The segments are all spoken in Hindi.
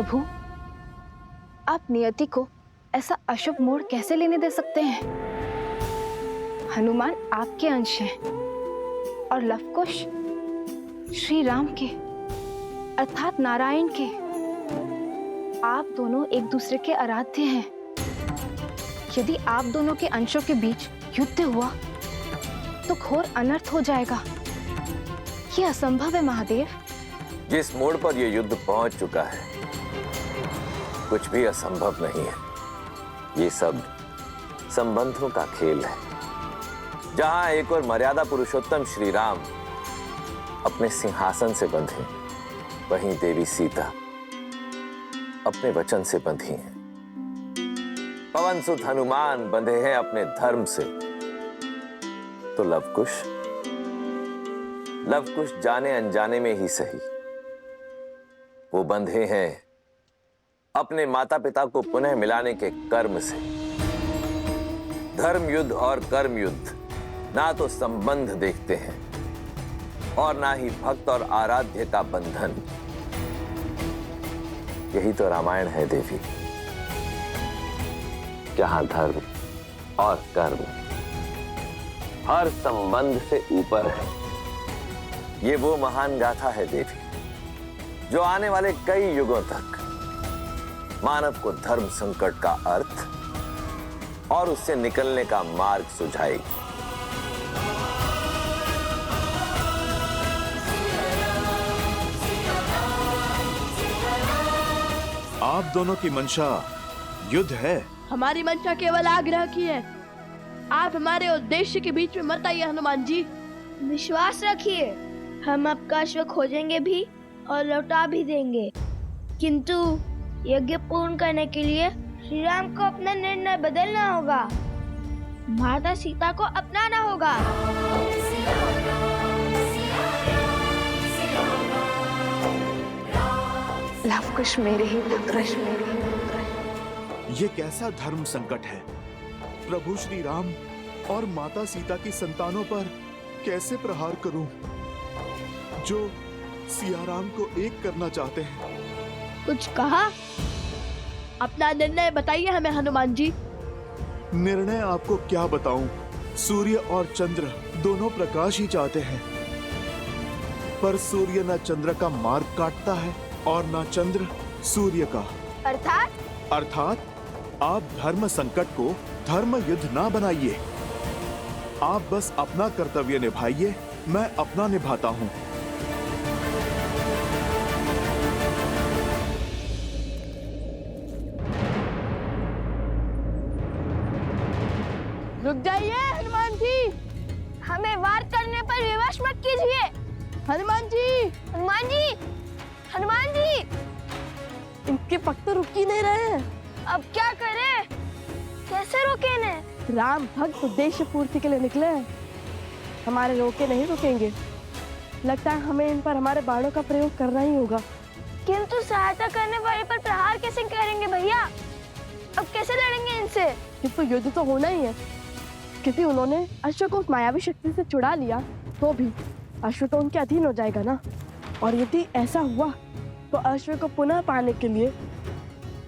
प्रभु, आप नियति को ऐसा अशुभ मोड़ कैसे लेने दे सकते हैं? हनुमान आपके अंश हैं और लवकुश श्री राम के अर्थात नारायण के। आप दोनों एक दूसरे के आराध्य हैं। यदि आप दोनों के अंशों के बीच युद्ध हुआ तो घोर अनर्थ हो जाएगा। ये असंभव है महादेव। जिस मोड़ पर यह युद्ध पहुंच चुका है, कुछ भी असंभव नहीं है। ये सब संबंधों का खेल है। जहां एक और मर्यादा पुरुषोत्तम श्री राम अपने सिंहासन से बंधे, वहीं देवी सीता अपने वचन से बंधी हैं। पवन सुत हनुमान बंधे हैं अपने धर्म से, तो लवकुश जाने अनजाने में ही सही, वो बंधे हैं अपने माता पिता को पुनः मिलाने के कर्म से। धर्म युद्ध और कर्म युद्ध ना तो संबंध देखते हैं और ना ही भक्त और आराध्य का बंधन। यही तो रामायण है देवी, जहां धर्म और कर्म हर संबंध से ऊपर है। ये वो महान गाथा है देवी, जो आने वाले कई युगों तक मानव को धर्म संकट का अर्थ और उससे निकलने का मार्ग सुझाएगी। आप दोनों की मंशा युद्ध है। हमारी मंशा केवल आग्रह की है। आप हमारे उद्देश्य के बीच में मत आइए हनुमान जी। विश्वास रखिए, हम आपका अश्व खोजेंगे भी और लौटा भी देंगे, किंतु यज्ञ पूर्ण करने के लिए श्री राम को अपना निर्णय बदलना होगा। माता सीता को अपनाना होगा। लवकुश मेरे ही पुत्र। ये कैसा धर्म संकट है? प्रभु श्री राम और माता सीता की संतानों पर कैसे प्रहार करूं, जो सिया राम को एक करना चाहते हैं? कुछ कहा? अपना निर्णय बताइए हमें हनुमान जी। निर्णय आपको क्या बताऊं? सूर्य और चंद्र दोनों प्रकाश ही चाहते हैं, पर सूर्य न चंद्र का मार्ग काटता है और न चंद्र सूर्य का। अर्थात आप धर्म संकट को धर्म युद्ध ना बनाइए। आप बस अपना कर्तव्य निभाइए, मैं अपना निभाता हूं। रुक जाइए हनुमान जी। हमें वार करने पर विवश मत कीजिए। हनुमान जी, हनुमान जी, हनुमान जी, इनके पग तो रुक ही नहीं रहे हैं। अब क्या करें? कैसे रोके इन्हें? राम भक्त उद्देश्य पूर्ति के लिए निकले हैं, हमारे रोके नहीं रुकेंगे। लगता है हमें इन पर हमारे बाणों का प्रयोग करना ही होगा। किंतु सहायता करने वाले पर प्रहार कैसे करेंगे भैया? अब कैसे लड़ेंगे इनसे? किंतु युद्ध तो होना ही है, क्योंकि उन्होंने अश्व को उस मायावी शक्ति से चुरा लिया, तो भी अश्व तो उनके अधीन हो जाएगा ना। और यदि ऐसा हुआ तो अश्व को पुनः पाने के लिए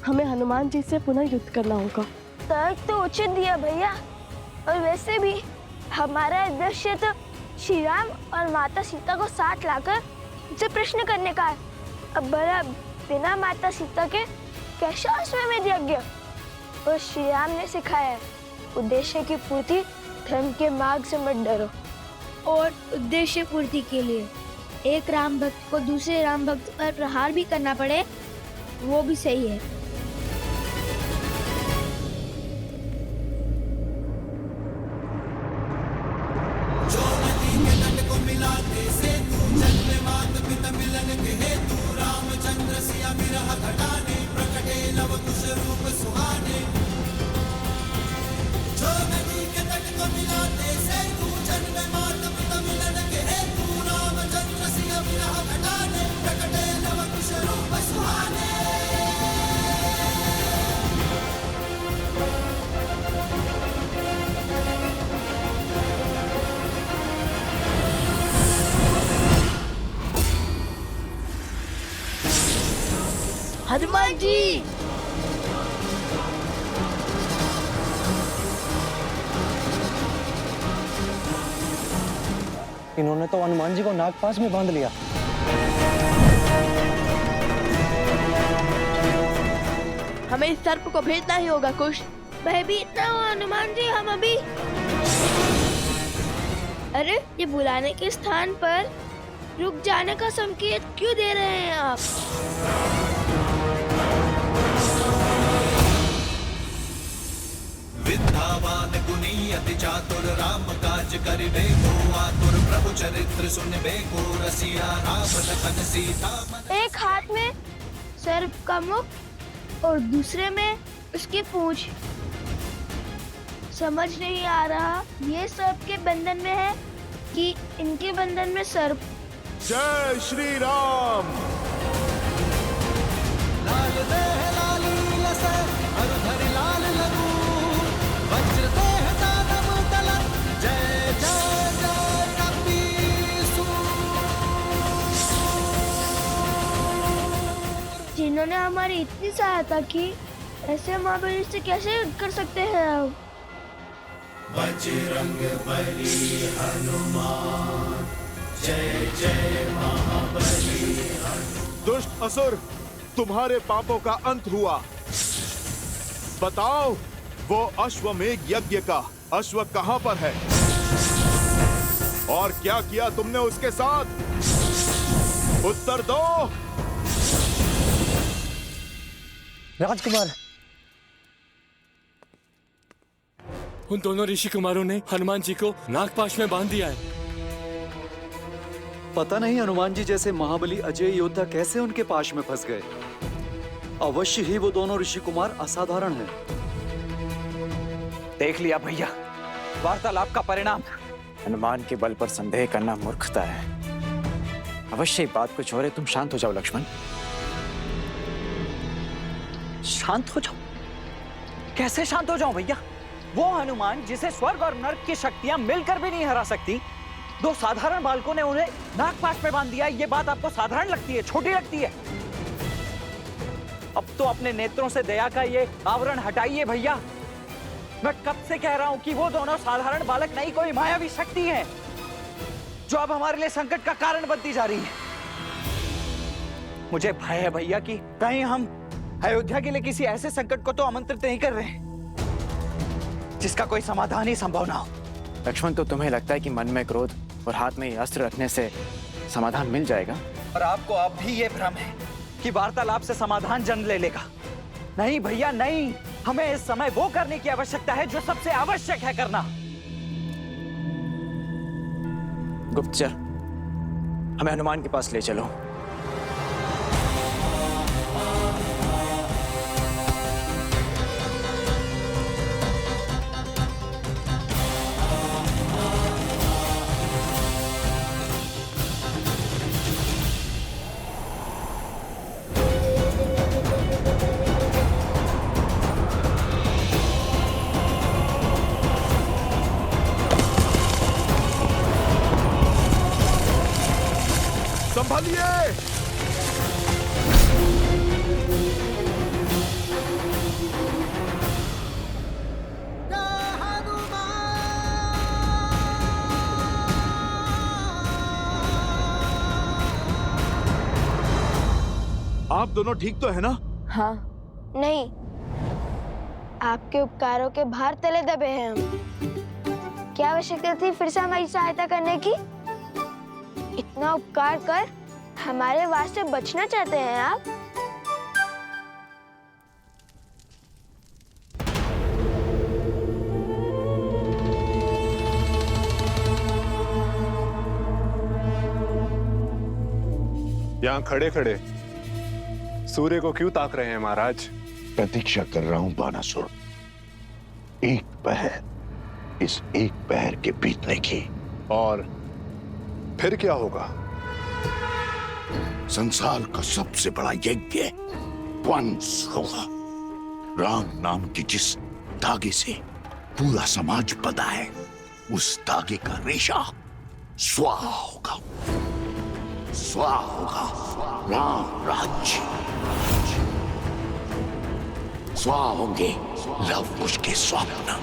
हमें हनुमान जी से पुनः युद्ध करना होगा। तर्क तो उचित दिया भैया, और वैसे भी हमारा उद्देश्य तो श्री राम और माता सीता को साथ लाकर उनसे प्रश्न करने का है। अब भला बिना माता सीता के कैसा अश्वमेध यज्ञ? और श्री राम ने सिखाया है, उद्देश्य की पूर्ति धर्म के मार्ग से मत डरो। और उद्देश्य पूर्ति के लिए एक राम भक्त को दूसरे राम भक्त पर प्रहार भी करना पड़े, वो भी सही है। जी। इन्होंने तो हनुमान जी को नागपाश में बांध लिया। हमें इस सर्प को भेजना ही होगा कुश। भयभीत ना हो हनुमान जी, हम अभी। अरे ये बुलाने के स्थान पर रुक जाने का संकेत क्यों दे रहे हैं आप? विद्यावान गुणी अति चातुर राम काज करिबे को आतुर प्रभु चरित्र सुनबे को रसिया राम लखन सीता मन। एक हाथ में सर्प का मुख और दूसरे में उसकी पूंछ। समझ नहीं आ रहा ये सर्प के बंधन में है कि इनके बंधन में सर्प। जय श्री राम। लाल देह लाली लसे हरधरि लाल लगू वज्र देह दानव तलन जय जय जय कपीसु। जिन्होंने हमारी इतनी सहायता की, ऐसे महाबली से कैसे युद्ध कर सकते हैं आप? बजरंग बली हनुमान जय जय महाबली। दुष्ट असुर, तुम्हारे पापों का अंत हुआ। बताओ, वो अश्वमेघ यज्ञ का अश्व कहां पर है और क्या किया तुमने उसके साथ? उत्तर दो। राजकुमार, उन दोनों ऋषि कुमारों ने हनुमान जी को नागपाश में बांध दिया है। पता नहीं हनुमान जी जैसे महाबली अजय योद्धा कैसे उनके पाश में फंस गए। अवश्य ही वो दोनों ऋषि कुमार असाधारण हैं। देख लिया भैया, वार्तालाप का परिणाम। हनुमान के बल पर संदेह करना मूर्खता है। अवश्य बात कुछ और है। तुम शांत हो जाओ लक्ष्मण, शांत हो जाओ। कैसे शांत हो जाऊं भैया? वो हनुमान जिसे स्वर्ग और नर्क की शक्तियां मिलकर भी नहीं हरा सकती, दो साधारण बालकों ने उन्हें नागपाश में बांध दिया। ये बात आपको साधारण लगती है, छोटी लगती है? अब तो अपने नेत्रों से दया का ये आवरण हटाइए भैया। मैं कब से कह रहा हूं कि वो दोनों साधारण बालक नहीं, कोई मायावी शक्ति है जो अब हमारे लिए संकट का कारण बनती जा रही है। मुझे भय है भैया कि कहीं हम अयोध्या के लिए किसी ऐसे संकट को तो आमंत्रित नहीं कर रहे जिसका कोई समाधान ही संभव ना हो। लक्ष्मण, तो तुम्हें लगता है कि मन में क्रोध और हाथ में अस्त्र रखने से समाधान मिल जाएगा? और आपको अब भी ये भ्रम है कि वार्तालाप से समाधान जन्म ले लेगा। नहीं भैया नहीं, हमें इस समय वो करने की आवश्यकता है जो सबसे आवश्यक है करना। गुप्तचर, हमें हनुमान के पास ले चलो। संभालिए। आप दोनों ठीक तो है ना? हाँ। नहीं, आपके उपकारों के भार तले दबे हैं हम। क्या आवश्यकता थी फिर से हमारी सहायता करने की? इतना उपकार कर हमारे वास्ते बचना चाहते हैं आप? यहाँ खड़े खड़े सूर्य को क्यों ताक रहे हैं महाराज? प्रतीक्षा कर रहा हूं बानासुर, एक पहर, इस एक पहर के बीतने की। और फिर क्या होगा? संसार का सबसे बड़ा यज्ञ वंश होगा। राम नाम की जिस धागे से पूरा समाज बंधा है, उस धागे का रेशा स्वाहा होगा। स्वाहा होगा राम राज्य। स्वा होंगे लव कुश के स्वप्न,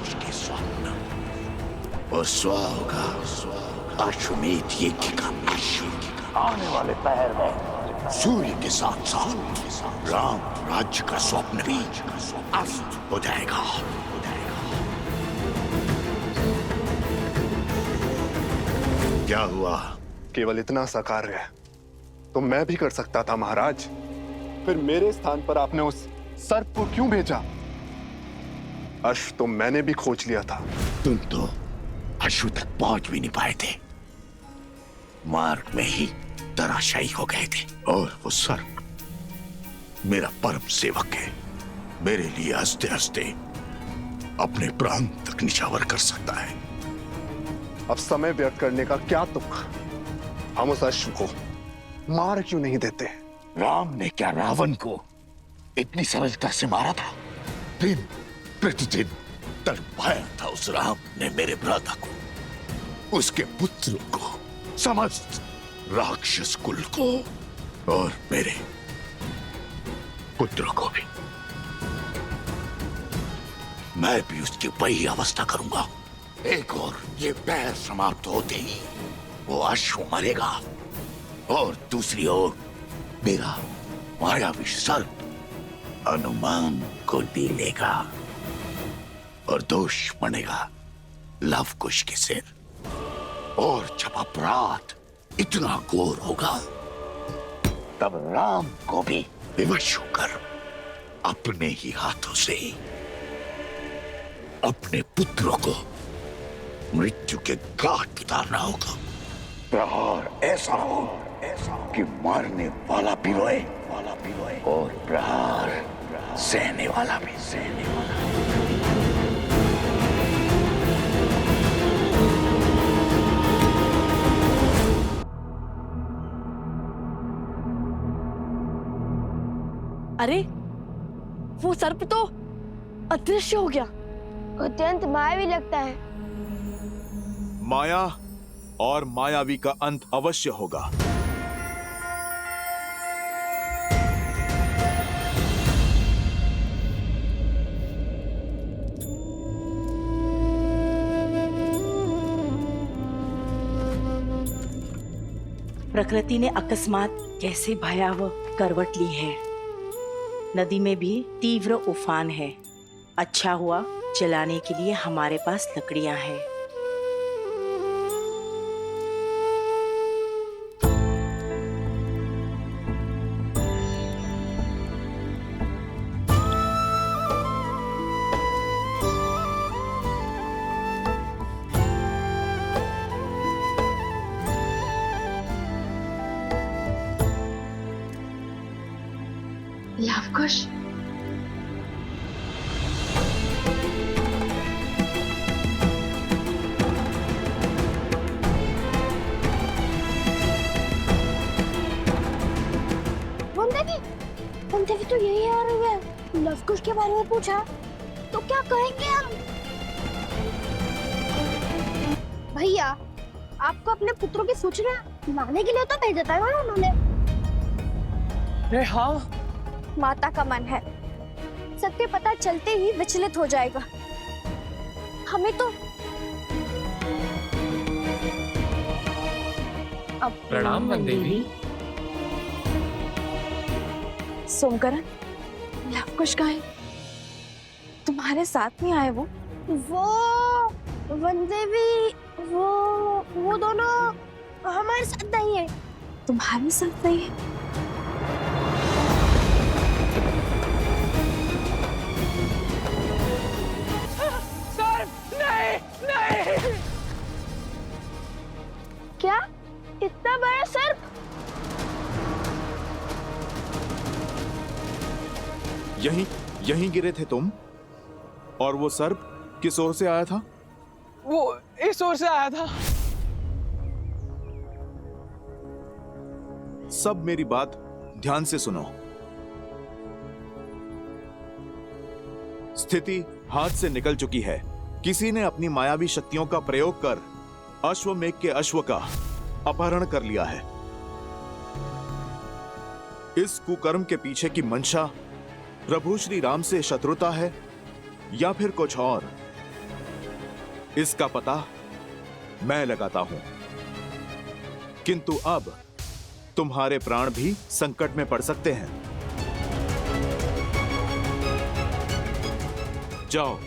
और स्वा होगा अश्वमेध यज्ञ का अश्व। आने वाले पहर में सूर्य के साथ साथ राम राज्य का स्वप्न भी अस्त हो जाएगा। क्या हुआ? केवल इतना सा कार्य तो मैं भी कर सकता था महाराज। फिर मेरे स्थान पर आपने उस सर्प को क्यों भेजा? अश्व तो मैंने भी खोज लिया था। तुम तो अश्व तक पहुंच भी नहीं पाए थे, मार्ग में ही धराशायी हो गए थे। और वो सर्प मेरा परम सेवक है, मेरे लिए हंसते हंसते अपने प्राण तक निछावर कर सकता है। अब समय व्यर्थ करने का क्या तुक? हम उस अश्व को मार क्यों नहीं देते? राम ने क्या रावण को इतनी सरलता से मारा था? दिन प्रतिदिन तड़पाया था उस राम ने मेरे भ्राता को, उसके पुत्रों को, समस्त राक्षस कुल को, और मेरे पुत्रों को भी। मैं भी उसकी वही अवस्था करूंगा। एक और ये पैर समाप्त होते ही वो अश्व मरेगा, और दूसरी ओर मेरा मायावी सर्प हनुमान को ली लेगा, और दोष बनेगा लव कुश के सिर। और जब अपराध इतना घोर होगा, तब राम को भी विवश होकर अपने ही हाथों से अपने पुत्रों को मृत्यु के घाट उतारना होगा। प्रहार ऐसा हो कि मारने वाला भी रोए, और प्रहार सहने वाला भी सहने वाला। अरे वो सर्प तो अदृश्य हो गया। अत्यंत मायावी लगता है। माया और मायावी का अंत अवश्य होगा। प्रकृति ने अकस्मात कैसे भयावह करवट ली है। नदी में भी तीव्र उफान है। अच्छा हुआ जलाने के लिए हमारे पास लकड़ियां हैं। लवकुश, देवी तो यही आ रही है। लवकुश के बारे में पूछा तो क्या कहेंगे हम? भैया, आपको अपने पुत्रों की सूचना लाने के लिए तो भेजा था ना उन्होंने। हाँ, माता का मन है, सत्य पता चलते ही विचलित हो जाएगा। हमें तो अब प्रणाम देवी। सोमकरण, लवकुश कहाँ है? तुम्हारे साथ नहीं आए वो वनदेवी, वो दोनों हमारे साथ नहीं है। तुम्हारे साथ नहीं है? सर, नहीं। क्या? इतना बड़ा सर्प? यहीं गिरे थे तुम? और वो सर्प किस ओर से आया था? वो इस ओर से आया था। सब मेरी बात ध्यान से सुनो। स्थिति हाथ से निकल चुकी है। किसी ने अपनी मायावी शक्तियों का प्रयोग कर अश्वमेघ के अश्व का अपहरण कर लिया है। इस कुकर्म के पीछे की मंशा प्रभु श्री राम से शत्रुता है या फिर कुछ और, इसका पता मैं लगाता हूं। किंतु अब तुम्हारे प्राण भी संकट में पड़ सकते हैं। जाओ,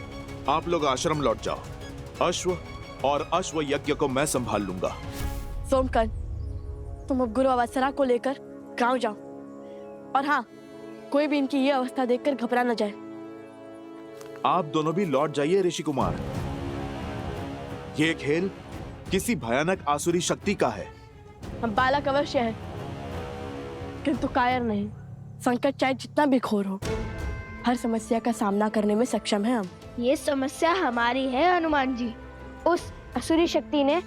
आप लोग आश्रम लौट जाओ। अश्व और अश्व यज्ञ को मैं संभाल लूंगा। सोमकन, तुम अब गुरु अवसरा को लेकर गांव जाओ, और हाँ, कोई भी इनकी ये अवस्था देखकर घबरा न जाए। आप दोनों भी लौट जाइए ऋषि कुमार। ये खेल किसी भयानक आसुरी शक्ति का है। हम बालक अवश्य हैं, किंतु कायर नहीं। संकट चाहे जितना भी घोर हो, हर समस्या का सामना करने में सक्षम है हम। ये समस्या हमारी है हनुमान जी। उस असुरी शक्ति ने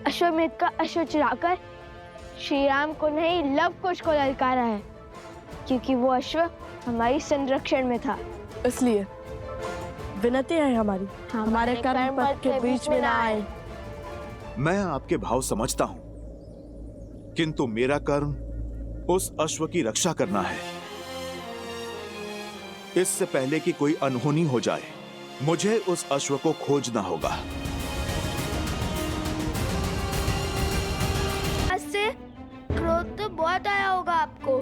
अश्वमेध का अश्व चुराकर श्री राम को नहीं, लव कुश को ललकारा है, क्योंकि वो अश्व हमारी संरक्षण में था। इसलिए विनती है हमारी, हमारे कर्म पथ के बीच में ना आए। मैं आपके भाव समझता हूं, किंतु मेरा कर्म उस अश्व की रक्षा करना है। इससे पहले कि कोई अनहोनी हो जाए, मुझे उस अश्व को खोजना होगा। इससे क्रोध तो बहुत आया होगा आपको,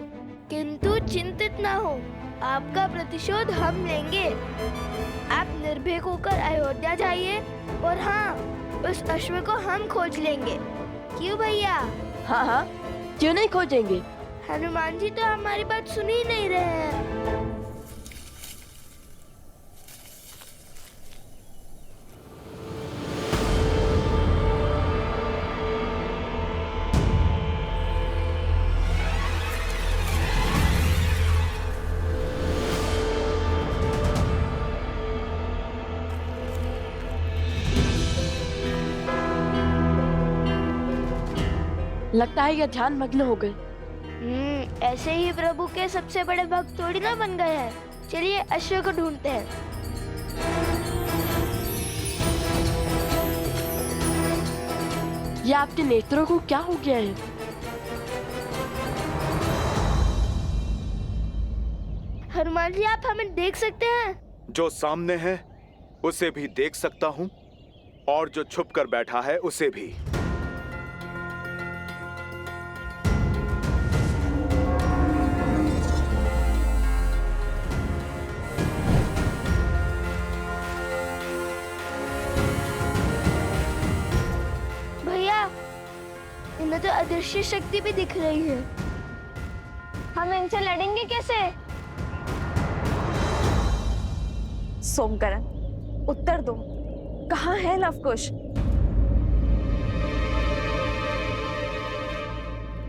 किंतु चिंतित ना हो, आपका प्रतिशोध हम लेंगे। आप निर्भीक होकर अयोध्या जाइए, और हाँ, उस अश्व को हम खोज लेंगे। क्यों भैया? हाँ हाँ, क्यों नहीं खोजेंगे। हनुमान जी तो हमारी बात सुन ही नहीं रहे हैं। लगता है ये ध्यान मग्न हो गए। ऐसे ही प्रभु के सबसे बड़े भक्त थोड़ी ना बन गए हैं। चलिए अश्व को ढूंढते हैं। ये आपके नेत्रों को क्या हो गया है? हनुमान जी, आप हमें देख सकते हैं? जो सामने है उसे भी देख सकता हूं, और जो छुप कर बैठा है उसे भी। इनमें तो अदृश्य शक्ति भी दिख रही है। हम इनसे लड़ेंगे कैसे? सोमकरण, उत्तर दो, कहाँ है लवकुश?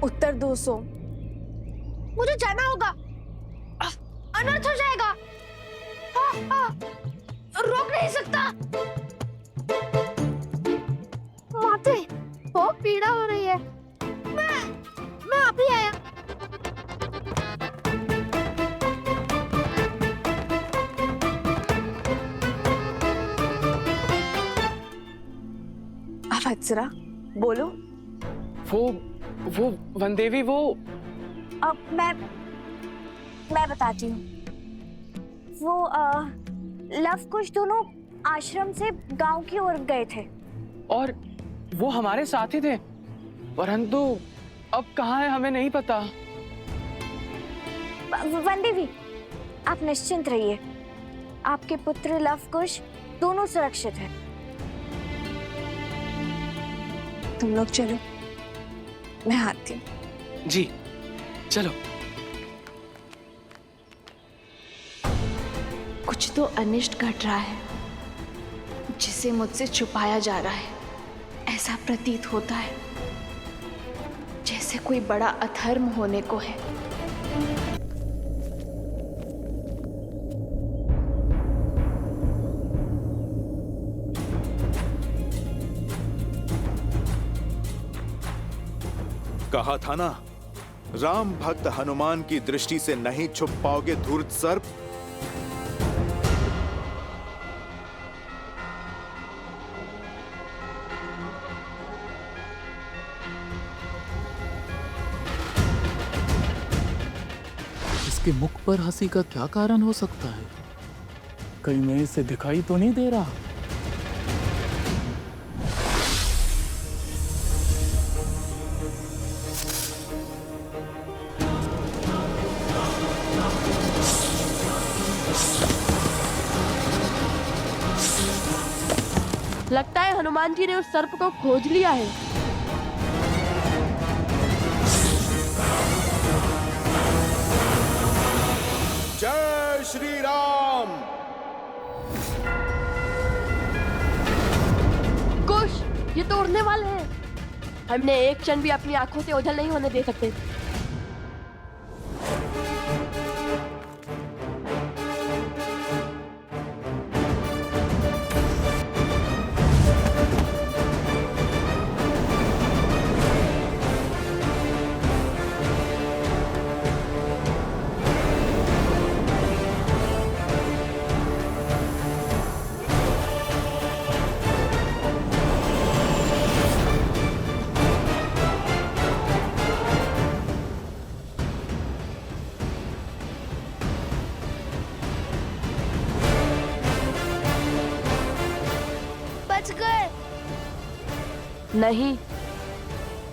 उत्तर दो सोम। मुझे जाना होगा, अनर्थ हो जाएगा। रोक नहीं सकता। माते, बहुत पीड़ा हो रही है। मैं अभी आया। अवत्सरा, बोलो। वो वनदेवी, वो अब मैं बताती हूँ। वो लवकुश दोनों आश्रम से गांव की ओर गए थे, और वो हमारे साथ ही थे, परंतु अब कहाँ है हमें नहीं पता। वनदेवी, आप निश्चिंत रहिए, आपके पुत्र लवकुश दोनों सुरक्षित हैं। तुम लोग चलो, मैं आती हूँ। जी चलो। कुछ तो अनिष्ट घट रहा है, जिसे मुझसे छुपाया जा रहा है। ऐसा प्रतीत होता है जैसे कोई बड़ा अधर्म होने को है। कहा था ना, राम भक्त हनुमान की दृष्टि से नहीं छुप पाओगे धूर्त सर्प। इसके मुख पर हंसी का क्या कारण हो सकता है? कहीं मैं इसे दिखाई तो नहीं दे रहा? लगता है हनुमान जी ने उस सर्प को खोज लिया है। जय श्री राम। कुश, ये तो उड़ने वाले हैं। हमने एक क्षण भी अपनी आंखों से ओझल नहीं होने दे सकते। बच गए। नहीं,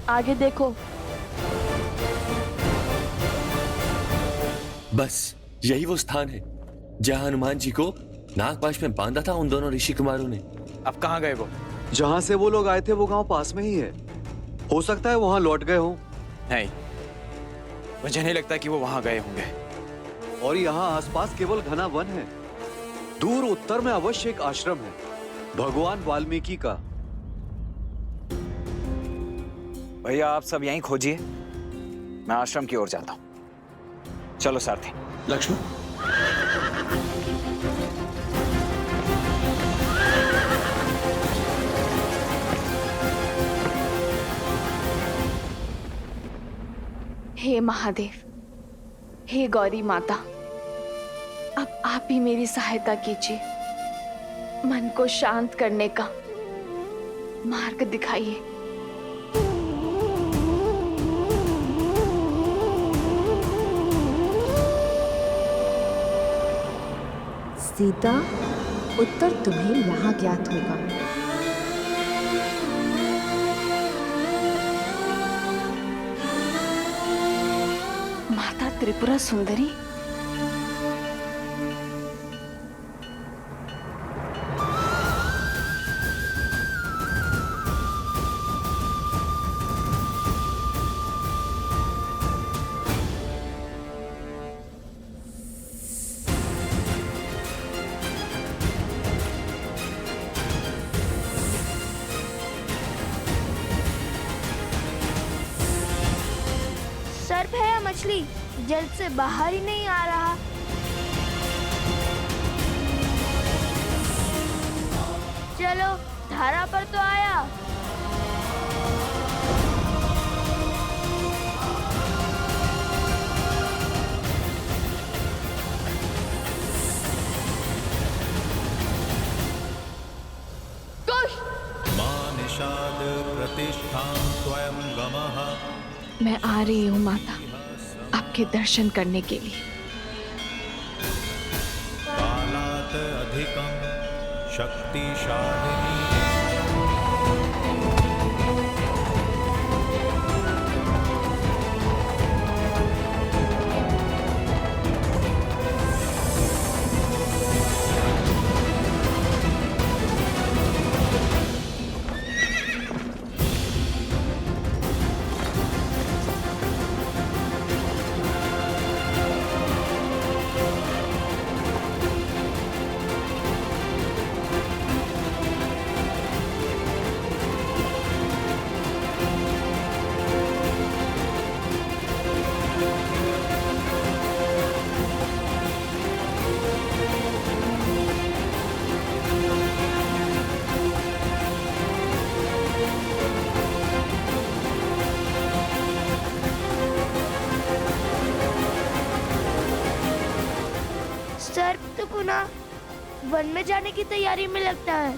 आगे देखो। बस यही वो स्थान है जहां हनुमान जी को नागपाश में बांधा था उन दोनों ऋषि कुमारों ने। अब कहाँ गए वो? जहाँ से वो लोग आए थे वो गांव पास में ही है। हो सकता है वहां लौट गए हों। नहीं, मुझे नहीं लगता कि वो वहां गए होंगे। और यहाँ आसपास केवल घना वन है। दूर उत्तर में अवश्य एक आश्रम है, भगवान वाल्मीकि का। भैया आप सब यहीं खोजिए, मैं आश्रम की ओर जाता हूं। चलो सारथी। लक्ष्मण, हे महादेव, हे गौरी माता, अब आप ही मेरी सहायता कीजिए। मन को शांत करने का मार्ग दिखाइए। सीता, उत्तर तुम्हें यहाँ ज्ञात होगा। माता त्रिपुरा सुंदरी, सर्प है या मछली, जल से बाहर ही नहीं आ रहा। चलो, धारा पर तो आया। मां निषाद प्रतिष्ठां त्वयं गमः। मैं आ रही हूँ माता, आपके दर्शन करने के लिए। कालात् अधिकं शक्तिशालिनी। सर्प तो पुनः वन में जाने की तैयारी में लगता है।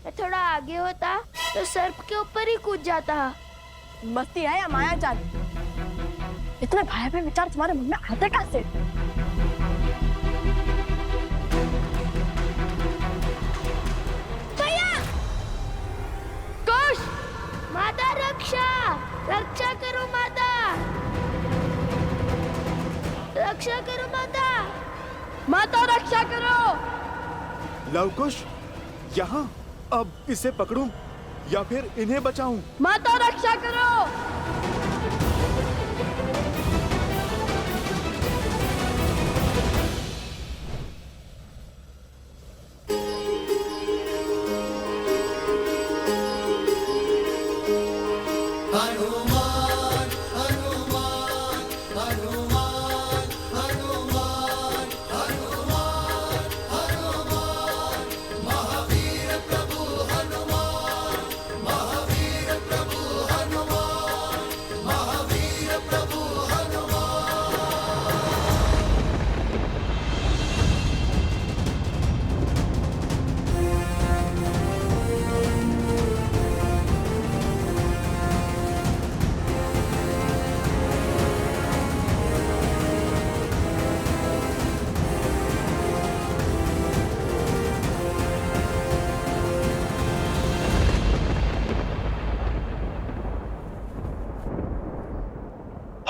मैं थोड़ा आगे होता तो सर्प के ऊपर ही कूद जाता। मस्ती है या माया जाल? इतने भयावह विचार तुम्हारे मन में आते कैसे? भैया कुश, माता रक्षा रक्षा करो माता, रक्षा करो माता, माता रक्षा करो। लवकुश, यहाँ अब इसे पकड़ूं या फिर इन्हें बचाऊं? माता रक्षा करो।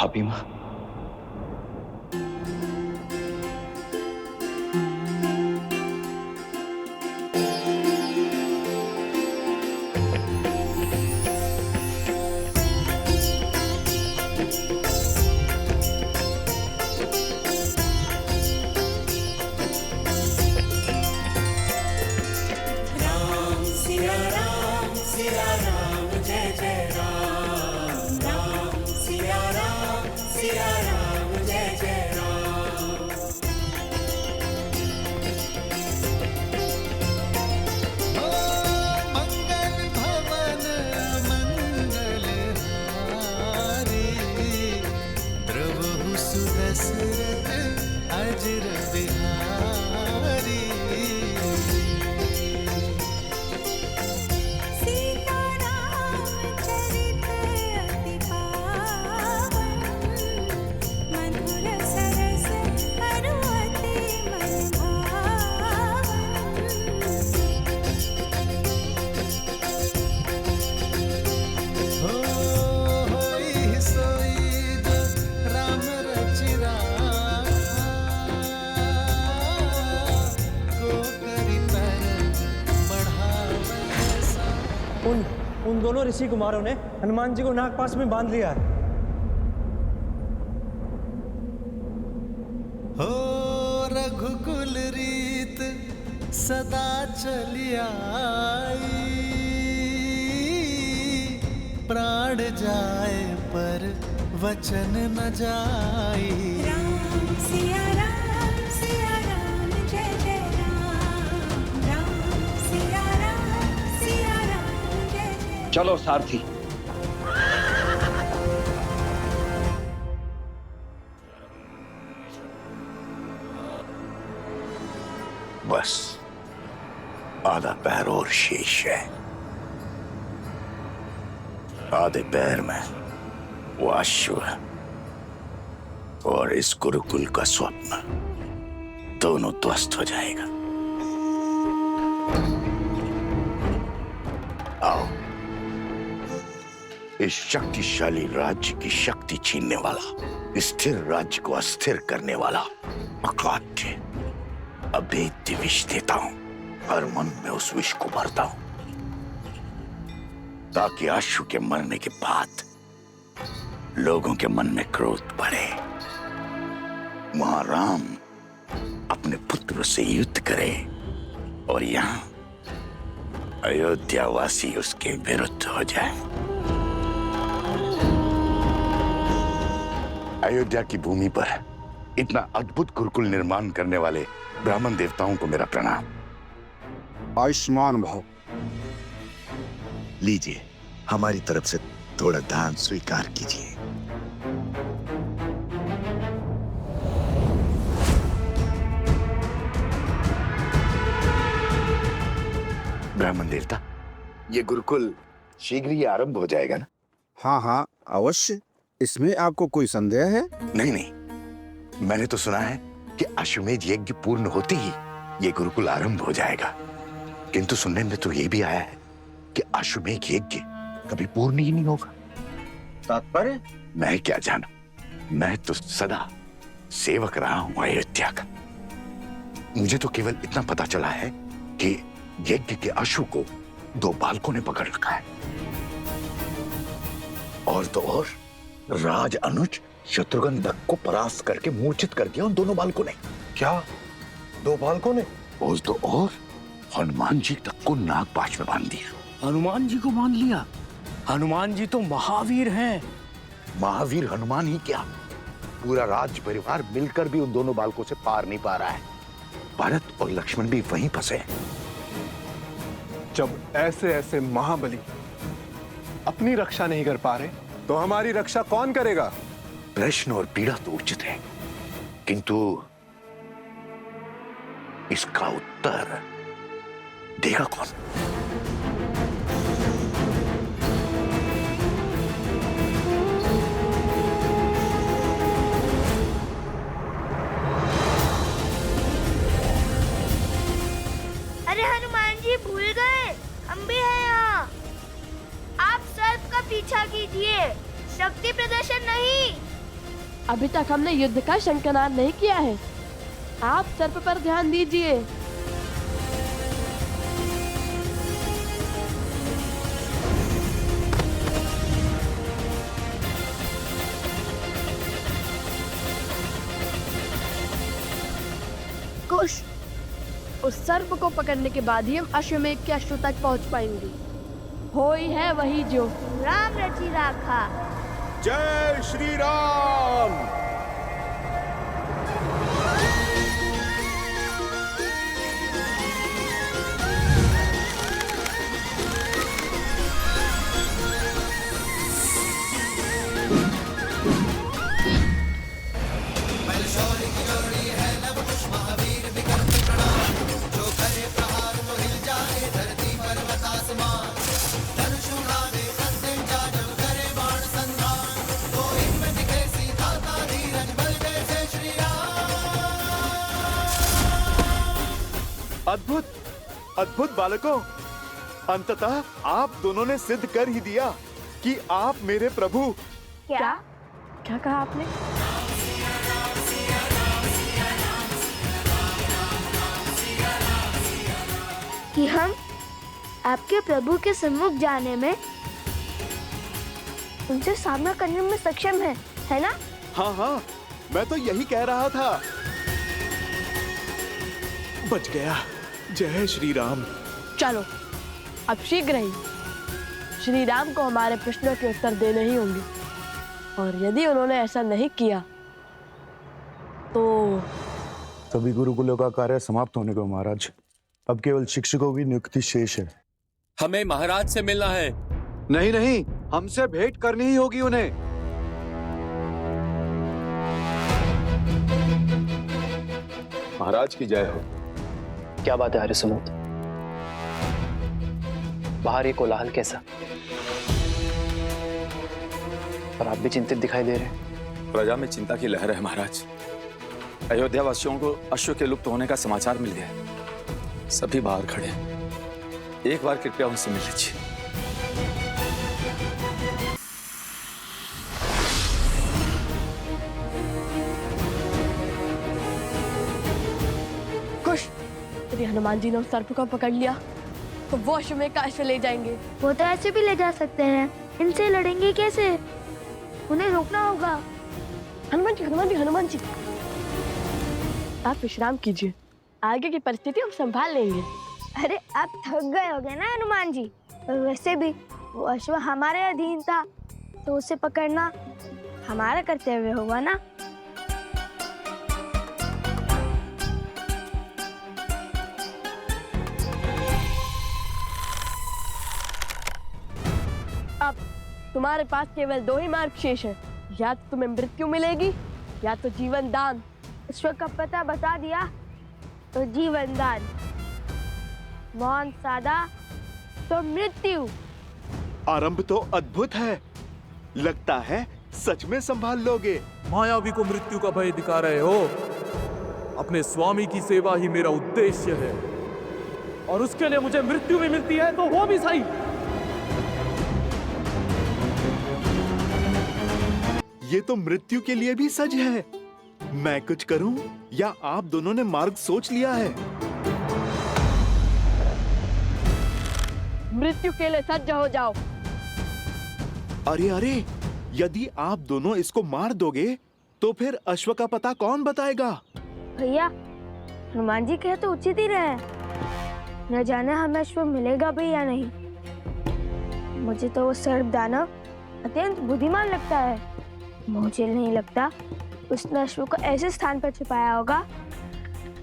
अभिमा, उन दोनों ऋषि कुमारों ने हनुमान जी को नागपाश में बांध लिया है। हो रघुकुल रीत सदा चली आई, प्राण जाए पर वचन न जाई। राम सिया राम जय जय राम सिया राम जय जय। चलो सारथी। बस आधा पैर और शेष है। आधे पैर में वो अश्व और इस गुरुकुल का स्वप्न दोनों ध्वस्त हो जाएगा। आओ, इस शक्तिशाली राज्य की शक्ति छीनने वाला, स्थिर राज्य को अस्थिर करने वाला अकाट्य अभेद्य विष देता हूं। हर मन में उस विष को भरता हूं ताकि आशु के मरने के बाद लोगों के मन में क्रोध बढ़े, वहां राम अपने पुत्र से युद्ध करे और यहाँ अयोध्यावासी उसके विरुद्ध हो जाए। अयोध्या की भूमि पर इतना अद्भुत गुरुकुल निर्माण करने वाले ब्राह्मण देवताओं को मेरा प्रणाम। आयुष्मान भव। लीजिए, हमारी तरफ से थोड़ा दान स्वीकार कीजिए। ब्राह्मण देवता, ये गुरुकुल शीघ्र ही आरंभ हो जाएगा ना? हाँ हाँ, अवश्य। इसमें आपको कोई संदेह है? नहीं नहीं, मैंने तो सुना है कि अश्वमेध यज्ञ पूर्ण होते ही ये गुरुकुल आरंभ हो जाएगा, किंतु सुनने में तो ये भी आया है कि अश्वमेध यज्ञ कभी पूर्ण ही नहीं होगा। तात्पर्य? मैं क्या जानूं, मैं तो सदा सेवक रहा हूं अयोध्या का। मुझे तो केवल इतना पता चला है कि यज्ञ के अश्व को 2 बालकों ने पकड़ रखा है, और तो और राज अनुज शत्रुघ्न दत्त को परास्त करके मूर्छित कर दिया उन दोनों बालकों ने। क्या 2 बालकों ने? और तो और हनुमान जी तक को नागपाश में बांध दिया। हनुमान जी को बांध लिया? हनुमान जी तो महावीर हैं। महावीर हनुमान ही क्या, पूरा राज परिवार मिलकर भी उन दोनों बालकों से पार नहीं पा रहा है। भरत और लक्ष्मण भी वहीं फंसे हैं। जब ऐसे ऐसे महाबली अपनी रक्षा नहीं कर पा रहे, तो हमारी रक्षा कौन करेगा? प्रश्न और पीड़ा तो उचित है, किंतु इसका उत्तर देगा कौन? अरे हनुमान जी भूल गए, हम भी हैं यहाँ। आप सर्प का पीछा कीजिए, शक्ति प्रदर्शन नहीं। अभी तक हमने युद्ध का शंखनाद नहीं किया है, आप सर्प पर ध्यान दीजिए। कुश, उस सर्प को पकड़ने के बाद ही हम अश्वमेध के अश्व तक पहुंच पाएंगे। हो ही है वही जो राम रची राखा। जय श्री राम। अद्भुत अद्भुत बालकों, अंततः आप दोनों ने सिद्ध कर ही दिया कि आप मेरे प्रभु। क्या क्या कहा आपने? कि हम आपके प्रभु के सम्मुख जाने में, उनसे सामना करने में सक्षम है ना? हाँ हाँ, मैं तो यही कह रहा था। बच गया। जय श्री राम। चलो अब शीघ्र ही श्री राम को हमारे प्रश्नों के उत्तर देने ही होंगे, और यदि उन्होंने ऐसा नहीं किया तो सभी गुरुकुलों का कार्य समाप्त होने को महाराज। अब केवल शिक्षकों की नियुक्ति शेष है। हमें महाराज से मिलना है। नहीं नहीं, हमसे भेंट करनी ही होगी उन्हें। महाराज की जय हो। क्या बात है आर्य सुमोद? बाहर ये कोलाहल कैसा? और आप भी चिंतित दिखाई दे रहे हैं। प्रजा में चिंता की लहर है महाराज। अयोध्या वासियों को अश्व के लुप्त होने का समाचार मिल गया है। सभी बाहर खड़े हैं, एक बार कृपया उनसे मिल लीजिए। कुश, यदि हनुमान जी ने उस सर्प को पकड़ लिया तो वो अश्वमेध का अश्व ले जाएंगे। वो तो ऐसे भी ले जा सकते हैं, इनसे लड़ेंगे कैसे? उन्हें रोकना होगा। हनुमान जी, हनुमान जी, हनुमान जी, आप विश्राम कीजिए, आगे की परिस्थिति हम संभाल लेंगे। अरे आप थक गए होगे ना हनुमान जी। वैसे भी वो अश्व हमारे अधीन था, तो उसे पकड़ना हमारा कर्तव्य होगा ना। अब तुम्हारे पास केवल 2 ही मार्ग शेष है, या तो तुम्हें मृत्यु मिलेगी या तो जीवन दान। ईश्वर का पता बता दिया तो जीवन दान, मौन साधा तो मृत्यु। आरंभ तो अद्भुत है। लगता है सच में संभाल लोगे? मायावी को मृत्यु का भय दिखा रहे हो? अपने स्वामी की सेवा ही मेरा उद्देश्य है, और उसके लिए मुझे मृत्यु भी मिलती है तो वो भी सही। ये तो मृत्यु के लिए भी सज है। मैं कुछ करूं या आप दोनों ने मार्ग सोच लिया है? मृत्यु के लिए सज्ज हो जाओ। अरे अरे, यदि आप दोनों इसको मार दोगे तो फिर अश्व का पता कौन बताएगा? भैया, हनुमान जी कहे तो उचित ही रहे। न जाने हमें अश्व मिलेगा भी या नहीं। मुझे तो वो सर्प दानव अत्यंत बुद्धिमान लगता है। मुझे नहीं लगता उसने अश्व को ऐसे स्थान पर छिपाया होगा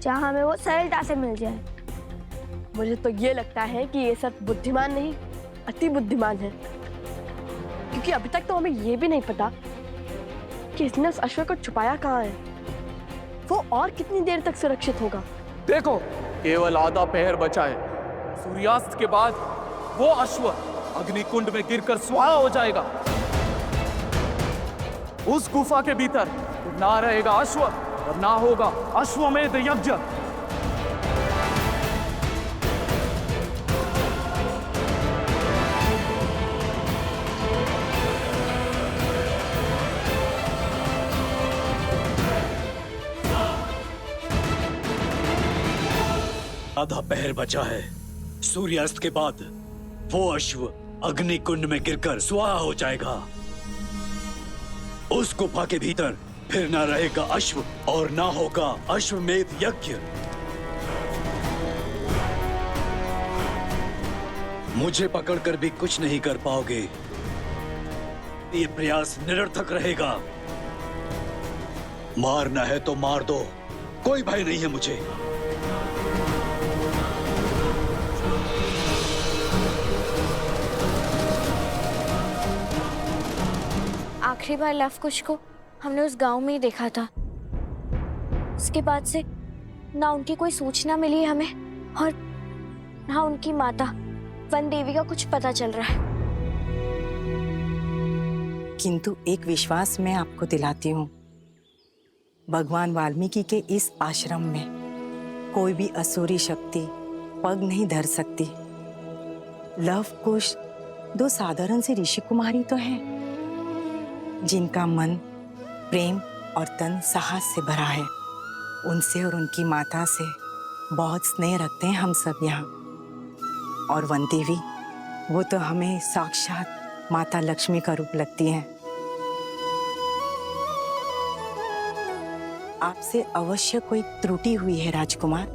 जहाँ हमें वो सरलता से मिल जाए। मुझे तो ये लगता है कि ये सब बुद्धिमान नहीं, अति बुद्धिमान है, क्योंकि अभी तक तो हमें ये भी नहीं पता कि इसने उस अश्व को छुपाया कहाँ है। वो और कितनी देर तक सुरक्षित होगा? देखो, केवल आधा पहर बचा है। सूर्यास्त के बाद वो अश्व अग्निकुंड में गिरकर स्वाहा हो जाएगा। उस गुफा के भीतर ना रहेगा अश्व और ना होगा अश्वमेध यज्ञ। आधा पहर बचा है। सूर्यास्त के बाद वो अश्व अग्निकुंड में गिरकर स्वाहा हो जाएगा। उस गुफा के भीतर फिर ना रहेगा अश्व और ना होगा अश्वमेध यज्ञ। मुझे पकड़कर भी कुछ नहीं कर पाओगे। ये प्रयास निरर्थक रहेगा। मारना है तो मार दो, कोई भय नहीं है मुझे। आखिरी बार लवकुश को हमने उस गांव में ही देखा था। उसके बाद से ना उनकी कोई सूचना मिली हमें और ना उनकी माता वन देवी का कुछ पता चल रहा है। किंतु एक विश्वास मैं आपको दिलाती हूँ, भगवान वाल्मीकि के इस आश्रम में कोई भी असुरी शक्ति पग नहीं धर सकती। लवकुश दो साधारण से ऋषि कुमारी तो हैं, जिनका मन प्रेम और तन साहस से भरा है। उनसे और उनकी माता से बहुत स्नेह रखते हैं हम सब यहाँ। और वन देवी, वो तो हमें साक्षात माता लक्ष्मी का रूप लगती हैं। आपसे अवश्य कोई त्रुटि हुई है राजकुमार।